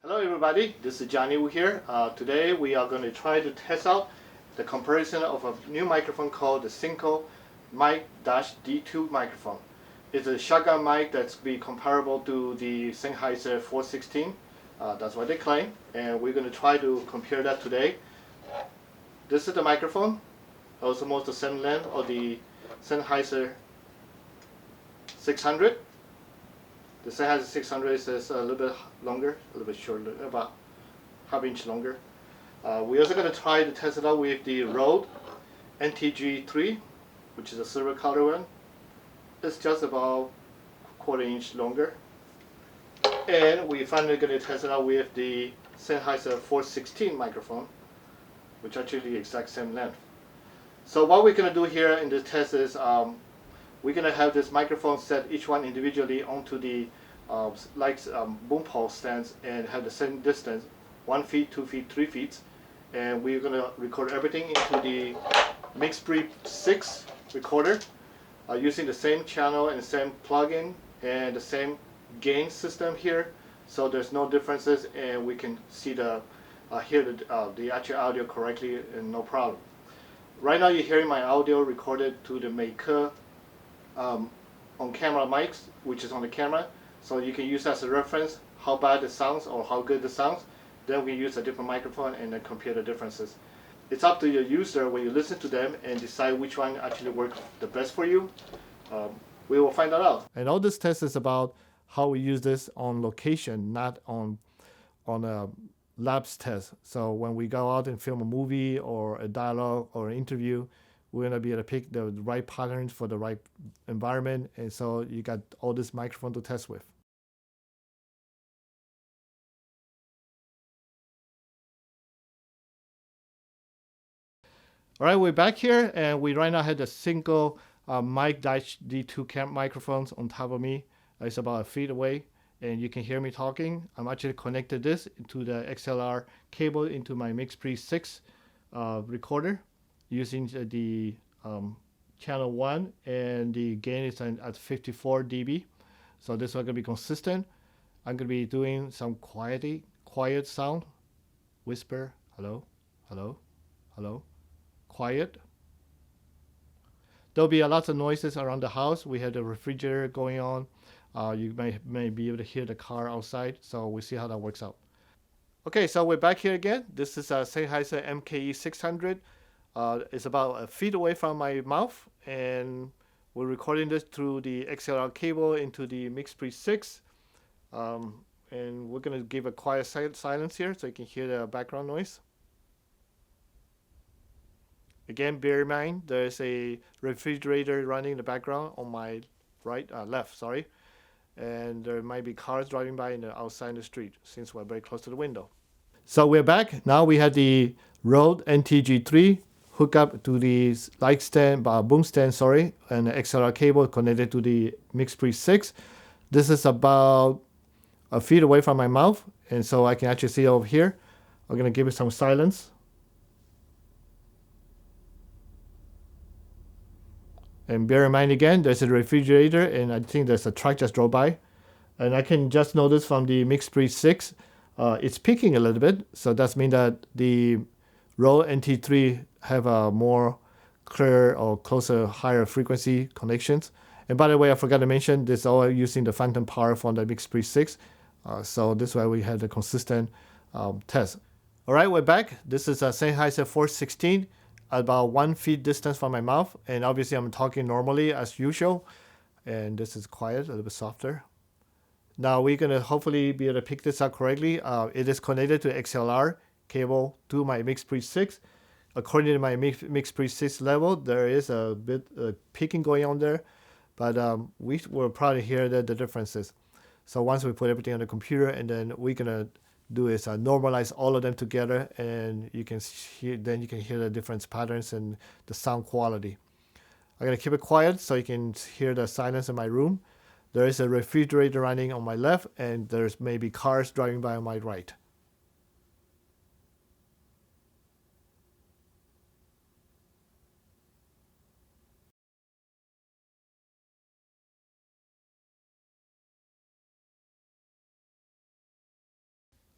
Hello everybody, this is Johnny Wu here. Today we are going to try to test out the comparison of a new microphone called the Synco Mic D2 microphone. It's a shotgun mic that's be comparable to the Sennheiser 416. That's what they claim, and we're going to try to compare that today. This is the microphone, also almost the same length of the Sennheiser 600. The Sennheiser 600 is a little bit longer, a little bit shorter, about half-inch longer. We're also going to try to test it out with the Rode ntg-3, which is a silver color one. It's just about quarter-inch longer. And we finally going to test it out with the Sennheiser 416 microphone, which actually the exact same length. So what we're going to do here in this test is we're going to have this microphone set each one individually onto the boom pole stands and have the same distance, 1 feet, 2 feet, 3 feet. And we're going to record everything into the mke600 recorder using the same channel and the same plugin and the same gain system here. So there's no differences and we can see hear the actual audio correctly and no problem. Right now you're hearing my audio recorded to the mke on camera mics, which is on the camera, so you can use that as a reference how bad it sounds or how good it sounds. Then we use a different microphone and then compare the differences. It's up to your user when you listen to them and decide which one actually works the best for you. We will find that out. And all this test is about how we use this on location, not on a labs test. So when we go out and film a movie or a dialogue or an interview, we're going to be able to pick the right patterns for the right environment. And so you got all this microphone to test with. All right, we're back here and we right now have the Synco Mic D2 microphones on top of me. It's about 1 feet away and you can hear me talking. I'm actually connected this to the XLR cable into my mke600 recorder using the channel 1, and the gain is at 54 dB. So this is going to be consistent. I'm going to be doing some quiet sound, whisper, hello, hello, hello, quiet. There'll be a lot of noises around the house. We have the refrigerator going on. You may be able to hear the car outside. So we'll see how that works out. Okay, so we're back here again. This is a Sennheiser mke600. It's about 1 feet away from my mouth, and we're recording this through the XLR cable into the mke600. And we're going to give a quiet silence here so you can hear the background noise. Again, bear in mind there's a refrigerator running in the background on my left, sorry. And there might be cars driving by outside in the street since we're very close to the window. So we're back. Now we have the Rode ntg-3 hook up to the light stand, boom stand, sorry, and the XLR cable connected to the mke600. This is about 1 feet away from my mouth, and so I can actually see over here. I'm going to give it some silence. And bear in mind again, there's a refrigerator, and I think there's a truck just drove by. And I can just notice from the mke600, it's peaking a little bit. So that means that the Rode NT3 have a more clear or closer, higher frequency connections. And by the way, I forgot to mention, this is all using the phantom power from the mke600. So this way we have the consistent test. All right, we're back. This is a Sennheiser 416. About 1 feet distance from my mouth, and obviously I'm talking normally as usual, and this is quiet, a little bit softer. Now we're going to hopefully be able to pick this up correctly. It is connected to XLR cable to my mke600. According to my mke600 level, there is a bit peaking going on there, but we will probably hear the differences. So once we put everything on the computer, and then we're going to do is normalize all of them together, and you can hear the different patterns and the sound quality. I'm going to keep it quiet so you can hear the silence in my room. There is a refrigerator running on my left, and there's maybe cars driving by on my right.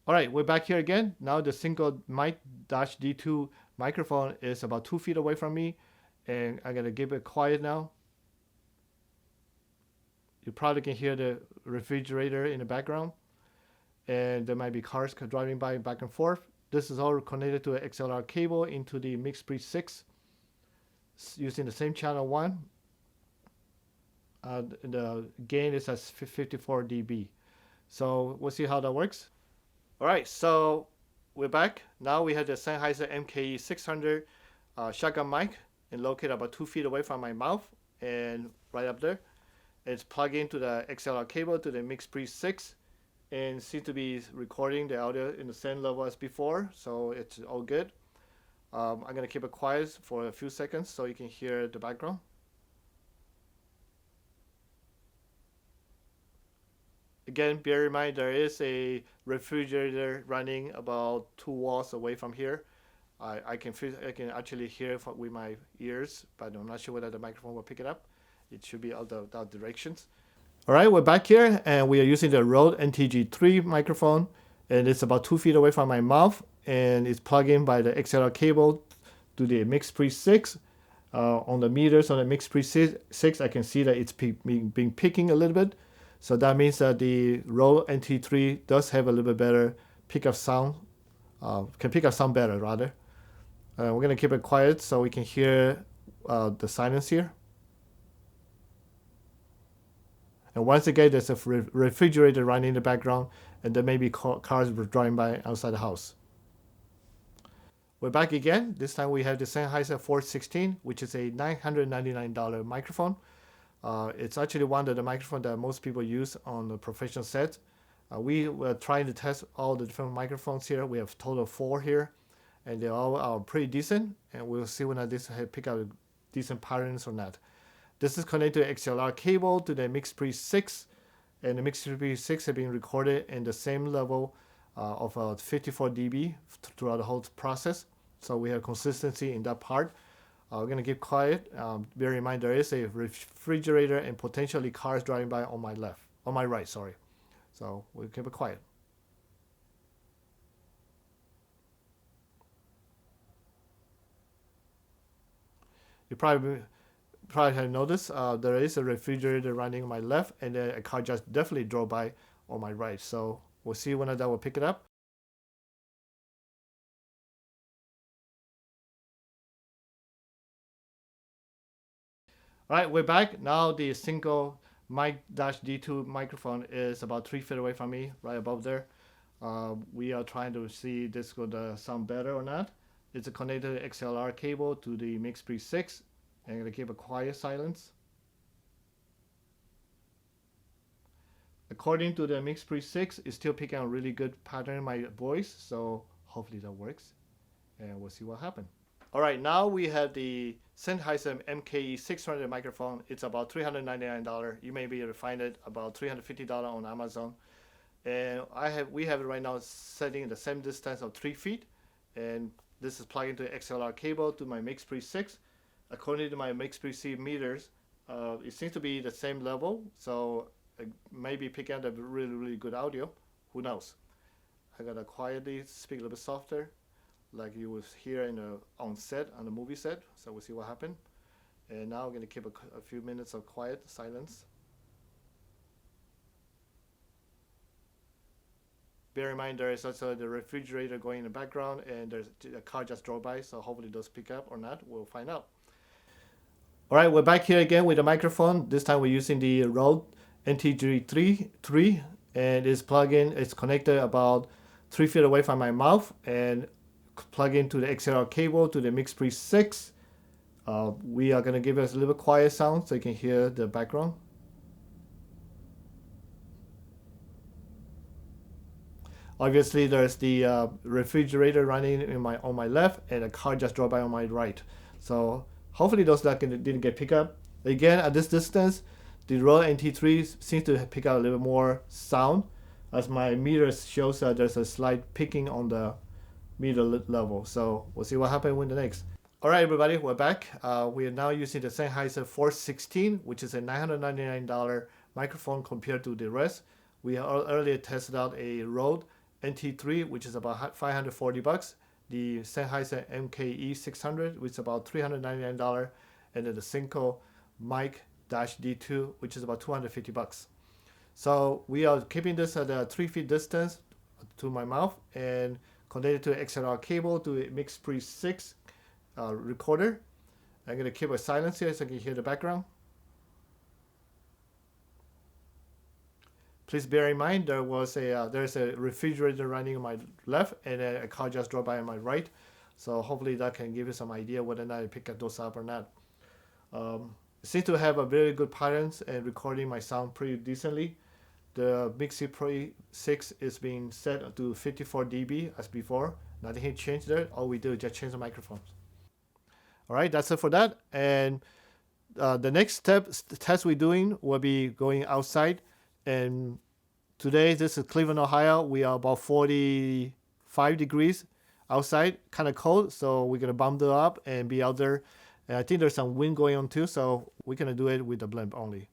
All right, we're back here again. Now the Synco Mic D2 microphone is about 2 feet away from me, and I'm gonna give it quiet now. You probably can hear the refrigerator in the background, and there might be cars driving by back and forth. This is all connected to an XLR cable into the mke 6 using the same channel 1. The gain is at 54 dB. So we'll see how that works. All right, so we're back. Now we have the Sennheiser mke600 shotgun mic, and located about 2 feet away from my mouth and right up there. It's plugged into the XLR cable to the mke 6 and seems to be recording the audio in the same level as before, so it's all good. I'm gonna keep it quiet for a few seconds so you can hear the background. Again, bear in mind there is a refrigerator running about 2 walls away from here. I can actually hear it with my ears, but I'm not sure whether the microphone will pick it up. It should be out the directions. All right, we're back here, and we are using the Rode ntg-3 microphone, and it's about 2 feet away from my mouth, and it's plugged in by the XLR cable to the mke 6. On the meters on the mke 6, I can see that it's being picking a little bit. So that means that the Rode NT3 does have a little bit better pickup sound, can pick up sound better rather. We're gonna keep it quiet so we can hear the silence here. And once again, there's a refrigerator running in the background, and there may be cars driving by outside the house. We're back again. This time we have the Sennheiser 416, which is a $999 microphone. It's actually one of the microphones that most people use on the professional set. We were trying to test all the different microphones here. We have a total of 4 here, and they all are pretty decent. And we'll see whether this pick up decent patterns or not. This is connected to XLR cable to the mke 6, and the mke 6 has been recorded in the same level of 54 dB throughout the whole process. So we have consistency in that part. We're gonna keep quiet. Bear in mind there is a refrigerator and potentially cars driving by on my right, sorry. So we'll keep it quiet. You probably have noticed there is a refrigerator running on my left, and then a car just definitely drove by on my right. So we'll see when that will pick it up. All right, we're back. Now the Synco Mic D2 microphone is about 3 feet away from me, right above there. We are trying to see if this could sound better or not. It's a connected XLR cable to the mke 6. I'm gonna keep a quiet silence. According to the mke 6, it's still picking a really good pattern in my voice, so hopefully that works, and we'll see what happens. All right, now we have the Sennheiser mke600 microphone. It's about $399. You may be able to find it about $350 on Amazon. And we have it right now setting the same distance of 3 feet. And this is plugged into XLR cable to my mke 6. According to my mke 6 meters, it seems to be the same level. So it may be picking up a really, really good audio. Who knows? I gotta quietly speak a little bit softer, like you would hear on the movie set. So we'll see what happens. And now I'm gonna keep a few minutes of quiet silence. Bear in mind there is also the refrigerator going in the background, and there's a car just drove by, so hopefully those pick up or not, we'll find out. All right, we're back here again with the microphone. This time we're using the Rode ntg-3, and it's plugged in, it's connected about 3 feet away from my mouth, and plug into the XLR cable to the mke 6. We are going to give us a little quiet sound so you can hear the background. Obviously, there's the refrigerator running on my left, and a car just drove by on my right. So hopefully those that didn't get picked up. Again, at this distance, the Rode NT3 seems to pick up a little more sound, as my meter shows that there's a slight picking on the meter level. So we'll see what happens with the next. All right, everybody, we're back. We are now using the Sennheiser 416, which is a $999 microphone compared to the rest. We earlier tested out a Rode NT3, which is about $540. The Sennheiser mke600, which is about $399, and then the Synco Mic D2, which is about $250. So we are keeping this at a 3 feet distance to my mouth and connected to XLR cable to a mke600 recorder. I'm going to keep a silence here so you can hear the background. Please bear in mind there's a refrigerator running on my left and a car just drove by on my right. So hopefully that can give you some idea whether or not I pick those up or not. It seems to have a very good patterns and recording my sound pretty decently. The mke600 is being set to 54 dB as before. Nothing changed there. All we do is just change the microphones. All right, that's it for that. And the next test we're doing will be going outside. And today, this is Cleveland, Ohio. We are about 45 degrees outside, kind of cold. So we're gonna bundle up and be out there. And I think there's some wind going on too. So we're gonna do it with the blimp only.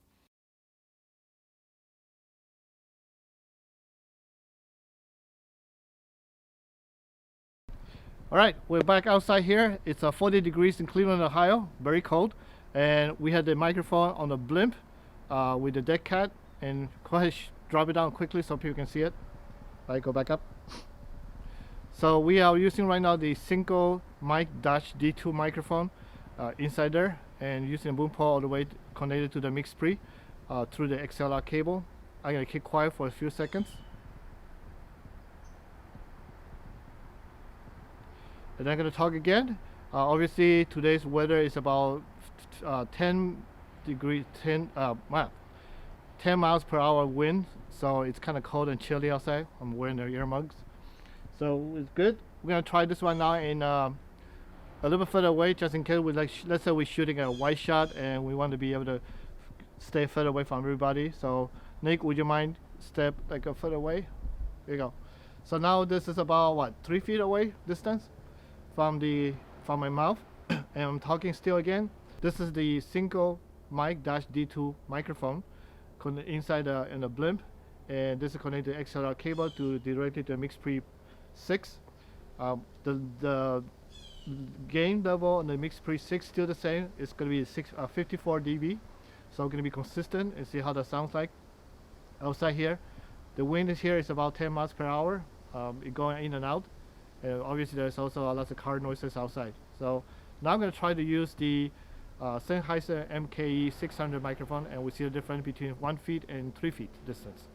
All right, we're back outside here. It's 40 degrees in Cleveland, Ohio, very cold. And we had the microphone on the blimp with the deck cat. And go ahead, drop it down quickly so people can see it. All right, go back up. So we are using right now the Synco Mic D2 microphone inside there, and using a boom pole all the way connected to the mke600 through the XLR cable. I'm gonna keep quiet for a few seconds. And I'm gonna talk again. Obviously today's weather is about 10 miles per hour wind, so it's kind of cold and chilly outside. I'm wearing the earmuffs, so it's good. We're gonna try this one now in a little bit further away, just in case we let's say we're shooting a wide shot and we want to be able to stay further away from everybody. So Nick, would you mind step like a further away? There you go. So now this is about what, 3 feet away distance from my mouth, and I'm talking still again. This is the Synco Mic D2 microphone inside in the blimp, and this is connected to XLR cable to directly to mke600. The gain level on the mke600 still the same. It's going to be 54 dB, so I'm going to be consistent and see how that sounds like outside here. The wind is here is about 10 miles per hour. It going in and out, and obviously there's also a lot of car noises outside. So now I'm going to try to use the Sennheiser mke600 microphone, and we see the difference between 1 feet and 3 feet distance.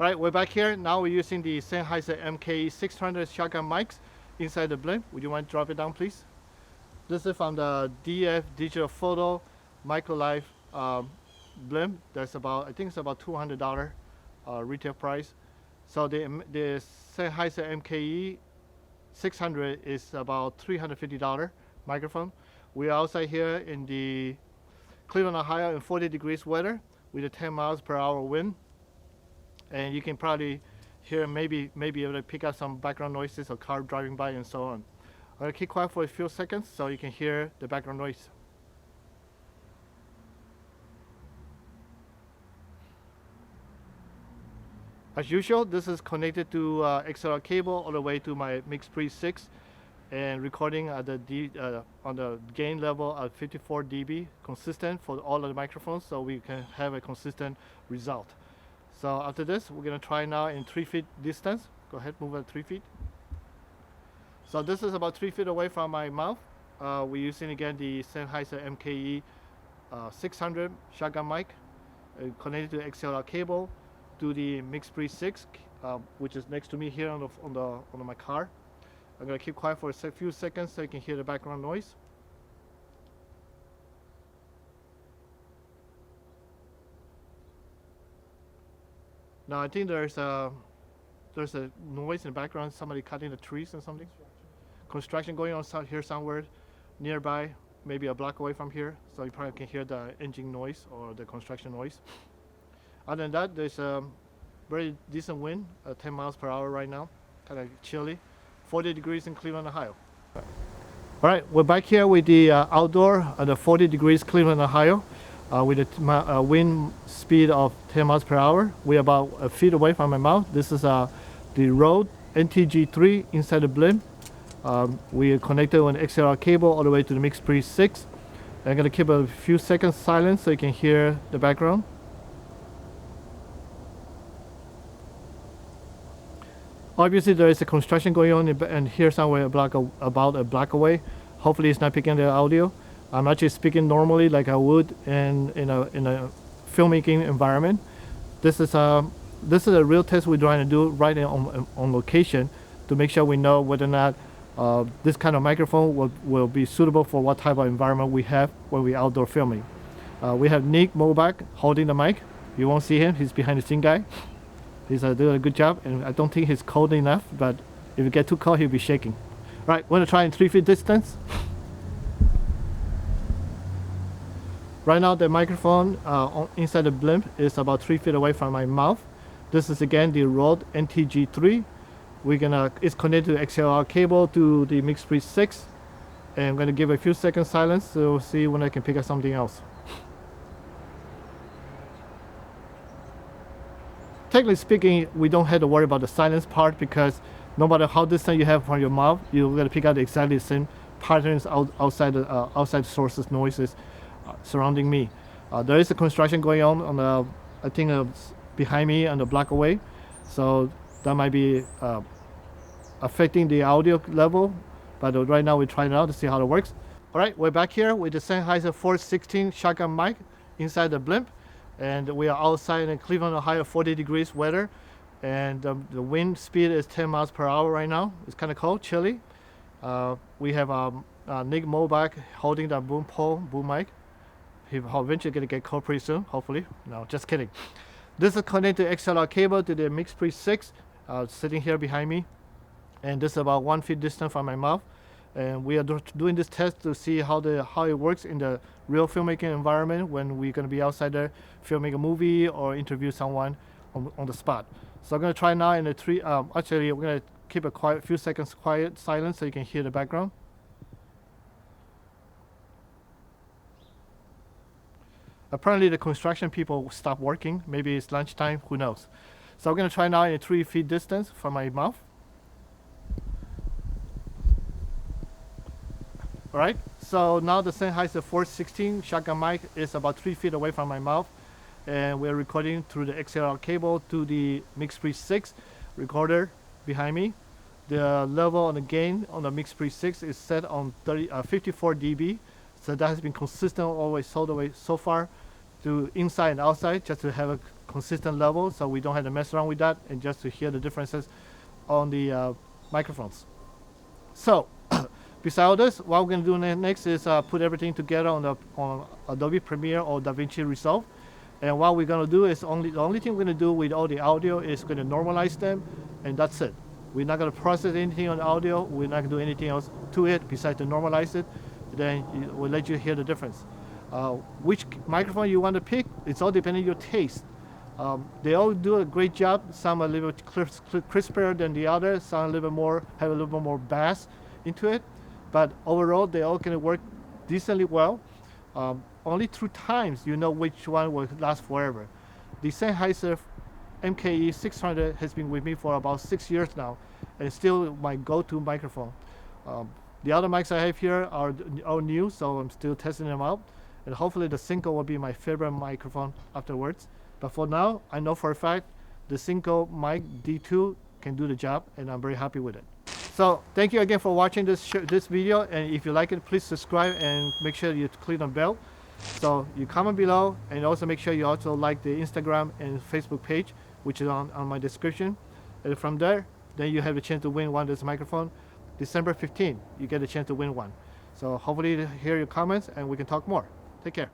All right, we're back here. Now we're using the Sennheiser mke600 shotgun mics inside the blimp. Would you mind to drop it down, please? This is from the DF Digital Photo Microlife blimp. That's about, I think it's about $200 retail price. So the Sennheiser mke600 is about $350 microphone. We're outside here in the Cleveland, Ohio in 40 degrees weather with a 10 miles per hour wind. And you can probably hear maybe able to pick up some background noises or car driving by and so on. I'm gonna keep quiet for a few seconds so you can hear the background noise. As usual, this is connected to XLR cable all the way to my mke600 and recording at on the gain level at 54 dB, consistent for all of the microphones, so we can have a consistent result. So after this, we're gonna try now in 3 feet distance. Go ahead, move at 3 feet. So this is about 3 feet away from my mouth. We're using again the Sennheiser mke600 shotgun mic, connected to XLR cable to the mke600, which is next to me here on my car. I'm gonna keep quiet for a few seconds so you can hear the background noise. Now I think there's a noise in the background, somebody cutting the trees or something. Construction going on here somewhere nearby, maybe a block away from here, so you probably can hear the engine noise or the construction noise. Other than that, there's a very decent wind, 10 miles per hour right now, kind of chilly. 40 degrees in Cleveland, Ohio. All right, we're back here with the outdoor at the 40 degrees Cleveland, Ohio, with a wind speed of 10 miles per hour. We're about a feet away from my mouth. This is the road ntg-3 inside the blimp. We connected an XLR cable all the way to the mke600. I'm going to keep a few seconds silent so you can hear the background. Obviously there is a construction going on and here somewhere about a block away. Hopefully it's not picking the audio. I'm actually speaking normally like I would in a filmmaking environment. This is a real test we're trying to do right on location to make sure we know whether or not this kind of microphone will be suitable for what type of environment we have when we're outdoor filming. We have Nick Mobach holding the mic. You won't see him, he's behind the scene guy. He's doing a good job, and I don't think he's cold enough, but if you get too cold, he'll be shaking. Right, we're gonna try in 3 feet distance. Right now, the microphone inside the blimp is about 3 feet away from my mouth. This is again the Rode ntg-3. It's connected to the XLR cable to the mke600, and I'm gonna give a few seconds silence so we'll see when I can pick up something else. Technically speaking, we don't have to worry about the silence part because no matter how distant you have from your mouth, you're going to pick out exactly the same patterns outside sources, noises surrounding me. There is a construction going on the, I think behind me and a block away, so that might be affecting the audio level. But right now we're trying it out to see how it works. All right, we're back here with the Sennheiser 416 shotgun mic inside the blimp. And we are outside in Cleveland, Ohio, 40 degrees weather, and the wind speed is 10 miles per hour right now. It's kind of cold, chilly. We have Nick Mobach holding the boom mic. He's eventually going to get cold pretty soon, hopefully. No, just kidding. This is connected to XLR cable to the mke600, sitting here behind me, and this is about 1 foot distance from my mouth. And we are doing this test to see how it works in the real filmmaking environment when we're going to be outside there filming a movie or interview someone on the spot. So I'm going to try now in the actually we're going to keep a few seconds quiet silence so you can hear the background. Apparently the construction people stopped working. Maybe it's lunchtime, who knows. So I'm going to try now in a 3 feet distance from my mouth. All right, so now the Sennheiser 416 shotgun mic is about 3 feet away from my mouth, and we're recording through the XLR cable to the mke600 recorder behind me. The level on the gain on the mke600 is set on 54 dB, so that has been consistent always all the way so far to inside and outside, just to have a consistent level so we don't have to mess around with that and just to hear the differences on the microphones. So besides all this, what we're going to do next is put everything together on Adobe Premiere or DaVinci Resolve. And what we're going to do is the only thing we're going to do with all the audio is going to normalize them, and that's it. We're not going to process anything on the audio. We're not going to do anything else to it besides to normalize it. Then we'll let you hear the difference. Which microphone you want to pick, it's all depending on your taste. They all do a great job. Some are a little bit crisper than the others. Some have a little bit more bass into it. But overall, they all can work decently well. Only through times you know which one will last forever. The Sennheiser mke600 has been with me for about 6 years now, and it's still my go-to microphone. The other mics I have here are all new, so I'm still testing them out. And hopefully the Synco will be my favorite microphone afterwards. But for now, I know for a fact the Synco Mic D2 can do the job, and I'm very happy with it. So thank you again for watching this video, and if you like it, please subscribe and make sure you click on the bell. So you comment below, and also make sure you also like the Instagram and Facebook page, which is on my description. And from there, then you have a chance to win one of this microphone. December 15th, you get a chance to win one. So hopefully hear your comments and we can talk more. Take care.